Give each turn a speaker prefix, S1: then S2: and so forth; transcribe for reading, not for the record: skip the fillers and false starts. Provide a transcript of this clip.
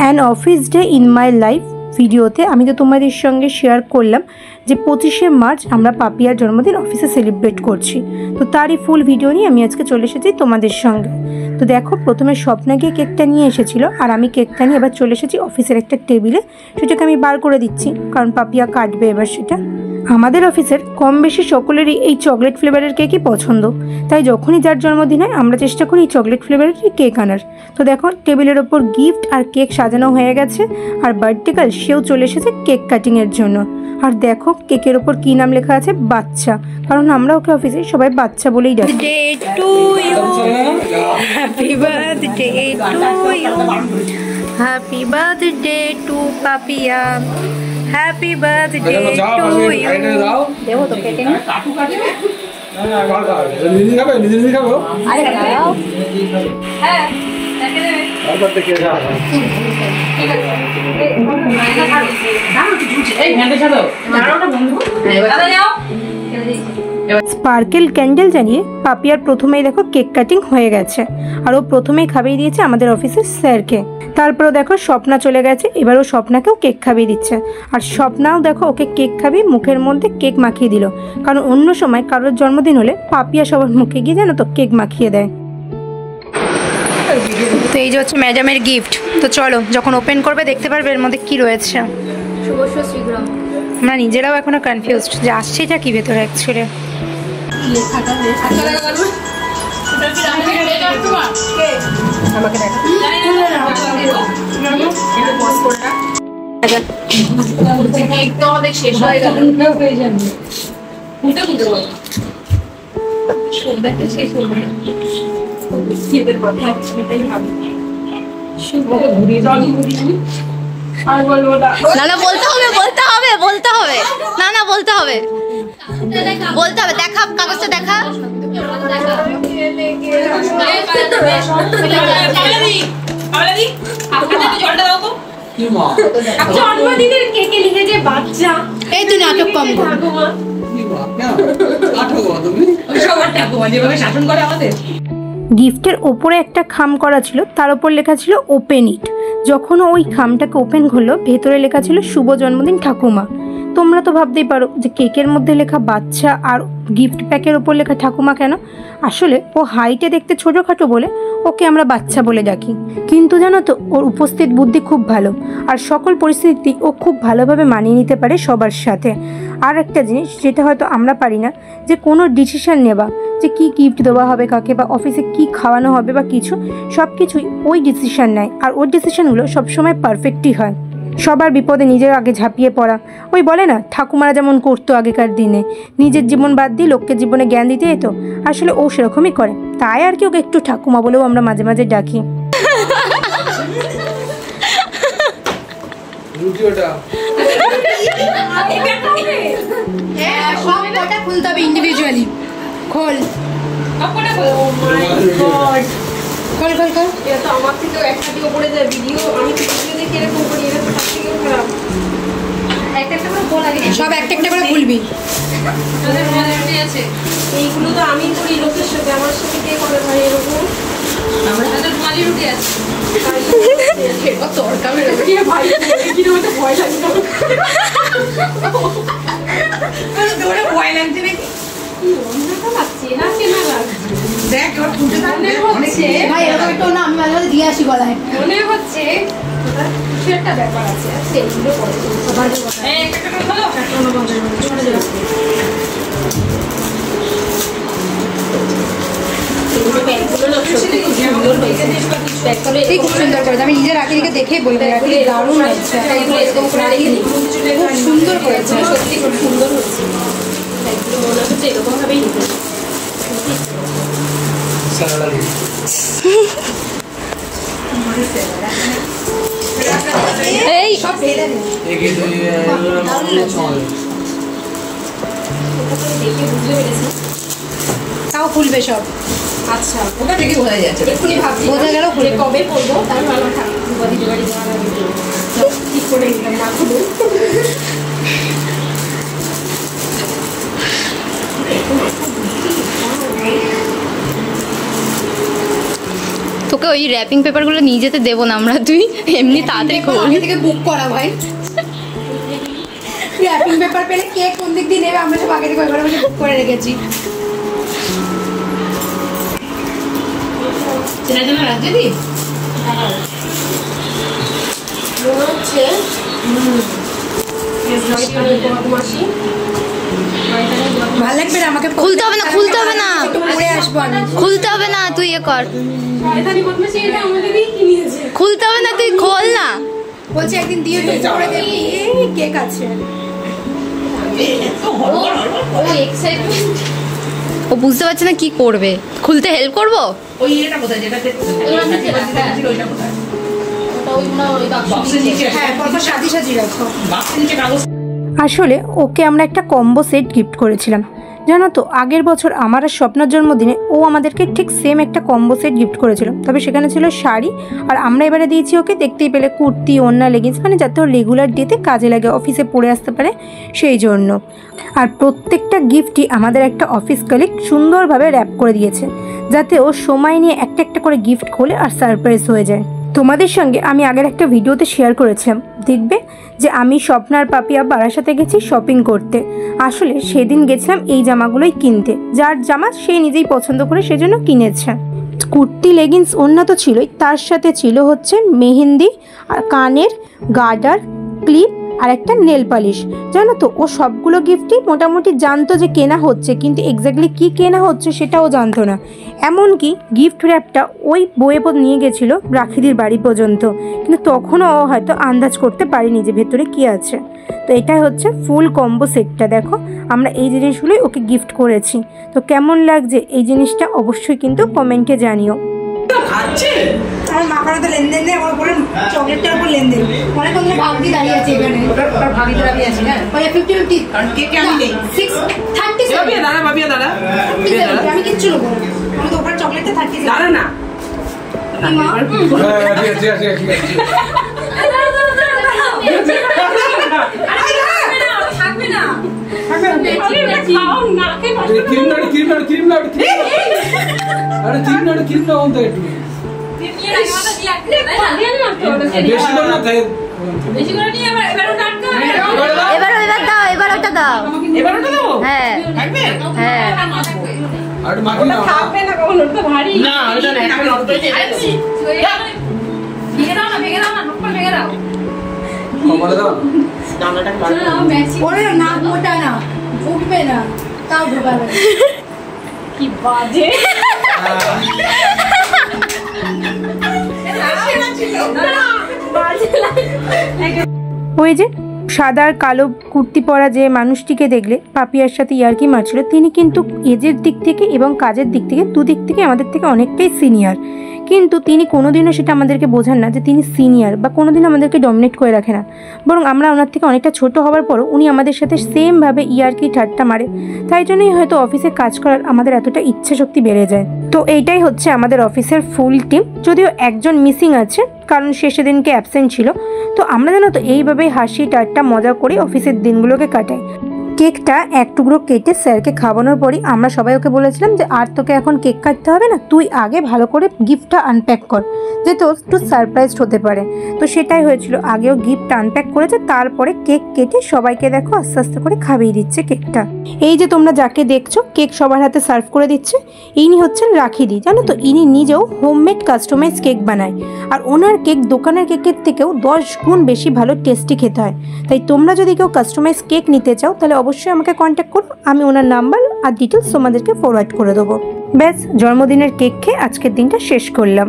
S1: An office day in my life ভিডিওতে আমি তো তোমাদের সঙ্গে শেয়ার করলাম যে 25শে মার্চ আমরা পাপিয়ার জন্মদিন অফিসে সেলিব্রেট করছি। তো তারই ফুল ভিডিও নিয়ে আমি আজকে চলে এসেছি তোমাদের সঙ্গে। তো দেখো, প্রথমে স্বপ্না গিয়ে কেকটা নিয়ে এসেছিলো, আর আমি কেকটা নিয়ে এবার চলে এসেছি অফিসের একটা টেবিলে। সেটাকে আমি বার করে দিচ্ছি, কারণ পাপিয়া কাটবে এবার সেটা। আমাদের অফিসের কম বেশি সকলেরই এই চকলেট ফ্লেভারের কেকই পছন্দ, তাই যখনই যার জন্মদিন হয় আমরা চেষ্টা করি এই চকলেট ফ্লেভারেরই কেক আনার। তো দেখো, টেবিলের ওপর গিফট আর কেক সাজানো হয়ে গেছে, আর বার্থডে গার্ল সেও চলে এসেছে কেক কাটিংয়ের জন্য। আর দেখো, কেকের ওপর কী নাম লেখা আছে? বাচ্চা, কারণ আমরা ওকে অফিসে সবাই বাচ্চা বলেই ডাকি। Happy birthday to Papiya, happy birthday to you. দেবো তো কেটে নি। স্পার্কেল ক্যান্ডেল জ্বালিয়ে পাপিয়ার প্রথমেই দেখো কেক কাটিং হয়ে গেছে, আর ও প্রথমেই খাইয়ে দিয়েছে আমাদের অফিসের স্যারকে। তারপরও দেখো স্বপ্না চলে গেছে, এবারও স্বপ্নাকেও কেক খাইয়ে দিচ্ছে। আর স্বপ্নাও দেখো ওকে কেক খাইয়ে মুখের মধ্যে কেক মাখিয়ে দিল, কারণ অন্য সময় কারোর জন্মদিন হলে পাপিয়া সবার মুখে গিয়ে জানো তো কেক মাখিয়ে দেয়। তো এই যে হচ্ছে ম্যাডামের গিফট। তো চলো, যখন ওপেন করবে দেখতে পারবে এর মধ্যে কি রয়েছে। আমরা নিজেরাও এখনো কনফিউজড যে আসছে এটা কি ভেতরে অ্যাকচুয়ালি।
S2: না না বলতে হবে, বলতে হবে, বলতে হবে, না না বলতে হবে, বলতে হবে। দেখা কাগজটা দেখা।
S3: জন্মদিনের কেকে লিখেছে বাচ্চা।
S2: এই তুই নাটক কম কর।
S1: গিফটের ওপরে একটা খাম করা ছিল, তার উপর লেখা ছিল ওপেন ইট। যখন ওই খামটাকে ওপেন করলো, ভেতরে লেখা ছিল শুভ জন্মদিন ঠাকুমা। তোমরা তো ভাবতেই পারো যে কেকের মধ্যে লেখা বাচ্চা আর গিফট প্যাকের ওপর লেখা ঠাকুমা কেন। আসলে ও হাইটে দেখতে ছোটোখাটো বলে ওকে আমরা বাচ্চা বলে ডাকি, কিন্তু জানো তো ওর উপস্থিত বুদ্ধি খুব ভালো, আর সকল পরিস্থিতি ও খুব ভালোভাবে মানিয়ে নিতে পারে সবার সাথে। আর একটা জিনিস যেটা হয়তো আমরা পারি না, যে কোনো ডিসিশন নেওয়া, যে কী গিফট দেওয়া হবে কাকে, বা অফিসে কী খাওয়ানো হবে বা কিছু, সব কিছুই ওই ডিসিশন নেয়, আর ওর ডিসিশনগুলো সবসময় পারফেক্টই হয়। সবার বিপদে নিজের আগে ঝাঁপিয়ে পড়া, ওই বলে না ঠাকুমারা যেমন করতো আগেকার দিনে, নিজের জীবন বাদ দিয়ে লোককে জীবনে জ্ঞান দিতে যেত, আসলে ও সেরকমই করে। তাই আর কি ওকে একটু ঠাকুমা বলেও আমরা মাঝে মাঝে ডাকি।
S2: খুলতে হবে ইন্ডিভিজুয়ালি। খোল খোল খোল খোল।
S3: এটা তো আমার থেকেও একটা দিকে পড়ে যায় ভিডিও। আমি তো ভিডিও দেখে এরকম করি, এটা তো তার থেকেও খারাপ। একটা একটা করে বল আগে,
S2: সব একটা একটা করে খুলবি।
S3: আমাদের মনে আছে এইগুলো তো আমি করি লোকের সাথে, আমার সাথে কে করে ভাই এরকম? আমরা তো মালি রুটি আছে কত তরকারি কি ভাই, কি রকম ভয় লাগে না? আরে দৌড়ে ভয় লাগছে নাকি? কি অন্যটা লাগছে না কেন লাগছে? দেখ ওর ফুটে মনে হচ্ছে
S2: ভাই এরকম একটা না, আমি মাঝে মাঝে দিয়ে আসি গলায়।
S3: মনে হচ্ছে ওটা সেটা ব্যাপার আছে। আচ্ছা এইগুলো করে সবার কথা এই একটা করে বলো, একটা অন্য বন্ধ করে দাও।
S2: খুব সুন্দর করেছে, আমি নিজের আঁকি দেখেই বলবো দারুণ হচ্ছে, খুব সুন্দর করেছে,
S3: সত্যি খুব সুন্দর হচ্ছে। মনে হচ্ছে এরকম ভাবেই নিতে
S2: এই সব ফেলে দে।
S3: দেখে বুঝতে পেরেছি,
S2: তাও খুলবে সব।
S3: আচ্ছা ওটা থেকে বোঝা যাচ্ছে, এক্ষুনি ভাবছি
S2: বোঝা গেল
S3: কবে করবো, তার ভালো থাকে দুবারি দুবারি ঠিক করে দিলাম না খুব।
S2: তোকে ওই র্যাপিং পেপারগুলো নিয়ে যেতে দেবো না আমরা, তুই এমনি তাড়াতাড়ি খোল।
S3: আগে থেকে বুক করা ভাই, র্যাপিং পেপার পেলে কেক কোন দিক দিয়ে নেবে আমরা সব আগে থেকে ওইভাবে বুক করে রেখেছি। চেনা জানা রাখছি দি মনে হচ্ছে ভালো লাগবে না আমাকে।
S2: খুলতে হবে না, খুলতে হবে না,
S3: পরে আসবো আমি।
S2: খুলতে হবে না, তুই এ কর। খুলতে হবে না, তুই খোল না।
S3: বলছি একদিন দিয়ে করে দেবি, কেক আছে।
S2: ও বুঝতে পারছে না কি করবে, খুলতে হেল্প করবো।
S4: ওই এটা কোথায় যেটা ওইটা কোথায়?
S3: হ্যাঁ পরপর সাজি সাজি রাখো।
S4: বাক্সের নিচে কাগজ।
S1: আসলে ওকে আমরা একটা কম্বো সেট গিফট করেছিলাম, জানো তো। আগের বছর আমার আর স্বপ্নার জন্মদিনে ও আমাদেরকে ঠিক সেম একটা কম্বো সেট গিফট করেছিল, তবে সেখানে ছিল শাড়ি, আর আমরা এবারে দিয়েছি ওকে দেখতেই পেলে কুর্তি, ওড়না, লেগিংস, মানে যাতে ও রেগুলার ডেতে কাজে লাগে, অফিসে পরে আসতে পারে সেই জন্য। আর প্রত্যেকটা গিফটই আমাদের একটা অফিস কলিগ সুন্দরভাবে র্যাপ করে দিয়েছে, যাতে ও সময় নিয়ে একটা একটা করে গিফট খোলে আর সারপ্রাইজ হয়ে যায়। তোমাদের সঙ্গে আমি আগের একটা ভিডিওতে শেয়ার করেছিলাম, দেখবে যে আমি স্বপ্নার পাপিয়া বারাসাতে গেছি শপিং করতে। আসলে সেদিন গেছিলাম এই জামাগুলোই কিনতে, যার জামা সে নিজেই পছন্দ করে সেজন্য কিনেছে। কুর্তি, লেগিংস, ওড়না তো ছিলই, তার সাথে ছিল হচ্ছে মেহেন্দি আর কানের গার্ডার, ক্লিপ আর একটা নেল পালিশ। জানো তো ও সবগুলো গিফটই মোটামুটি জানতো যে কেনা হচ্ছে, কিন্তু এক্স্যাক্টলি কি কেনা হচ্ছে সেটাও জানতো না। এমনকি গিফট র্যাপটা ওই বয়ে নিয়ে গেছিলো রাখিদির বাড়ি পর্যন্ত, কিন্তু তখনও ও হয়তো আন্দাজ করতে পারিনি যে ভেতরে কি আছে। তো এটাই হচ্ছে ফুল কম্বো সেটটা। দেখো আমরা এই জিনিসগুলোই ওকে গিফট করেছি। তো কেমন লাগছে এই জিনিসটা অবশ্যই কিন্তু কমেন্টে জানিও।
S3: আমার মাখানো তো লেনদেন নেই, আমার উপরে চকলেটটার উপর লেনদেন। অনেক অনেক ভাগ্যি দাঁড়িয়ে আছে এখানে,
S4: ওটার ভাগিদার আমি আছি না,
S3: ওই 50-50
S4: কারণ কেকে আমি নেই।
S3: 6-30
S4: ভাবিয়া দাঁড়া
S3: আমি কিচ্ছু নেবো না, আমি তো উপরে চকলেটটা 30
S4: দাঁড়া না।
S3: মা থাকবে না
S2: এবার দাও, এবার ওটা দাও।
S4: এবার ওটা দেবো?
S2: হ্যাঁ
S4: থাকবে?
S2: হ্যাঁ,
S3: থাকবে না কখন, ওটা তো ভারী।
S4: না ওটা না, আমি অল্প করে দিয়ে দিচ্ছি।
S3: ভেঙে দাও না, ভেঙে দাও না, নকল ভেঙে দাও।
S4: দানাটা বার করো।
S3: ওরে না মোটা না, উঠবে না, তাও ঢোকাবে না। কি বাজে
S1: ওই যে সাদা আর কালো কুর্তি পরা যে মানুষটিকে দেখলে পাপিয়ার সাথে ইয়ার্কি মারছিল, তিনি কিন্তু এজের দিক থেকে এবং কাজের দিক থেকে দুদিক থেকে আমাদের থেকে অনেকটাই সিনিয়র, কিন্তু তিনি কোনোদিনও সেটা আমাদেরকে বোঝান না যে তিনি সিনিয়র, বা কোনোদিন আমাদেরকে ডমিনেট করে রাখে না। বরং আমরা ওনার থেকে অনেকটা ছোট হওয়ার পরও উনি আমাদের সাথে সেমভাবে ইয়ার্কি ঠাট্টা মারে। তাই জন্যই হয়তো অফিসে কাজ করার আমাদের এতটা ইচ্ছা শক্তি বেড়ে যায়। তো এইটাই হচ্ছে আমাদের অফিসের ফুল টিম, যদিও একজন মিসিং আছে কারণ সে সেদিনকে অ্যাবসেন্ট ছিল। তো আমরা জানো তো এইভাবেই হাসি ঠাট্টা মজা করে অফিসের দিনগুলোকে কাটাই। কেকটা এক টুকরো কেটে স্যারকে খাওয়ানোর পরই আমরা সবাই ওকে বলেছিলাম যে আর তোকে এখন কেক কাটতে হবে না, তুই আগে ভালো করে গিফটটা আনপ্যাক কর, যে তোর একটু সারপ্রাইজড হতে পারে। তো সেটাই হয়েছিল, আগেও গিফট আনপ্যাক করেছে, তারপরে কেক কেটে সবাইকে দেখো আস্তে আস্তে করে খাইয়ে দিচ্ছে কেকটা। এই যে তোমরা যাকে দেখছো কেক সবার হাতে সার্ভ করে দিচ্ছে, ইনি হচ্ছেন রাখিদি। জানো তো ইনি নিজেও হোমমেড কাস্টমাইজ কেক বানায়, আর ওনার কেক দোকানের কেকের থেকেও 10 গুণ বেশি ভালো টেস্টি খেতে হয়। তাই তোমরা যদি কেউ কাস্টমাইজ কেক নিতে চাও তাহলে অবশ্যই আমাকে কন্ট্যাক্ট করো, আমি ওনার নাম্বার আর ডিটেলস তোমাদেরকে ফরওয়ার্ড করে দেবো। ব্যাস, জন্মদিনের কেক খেয়ে আজকের দিনটা শেষ করলাম।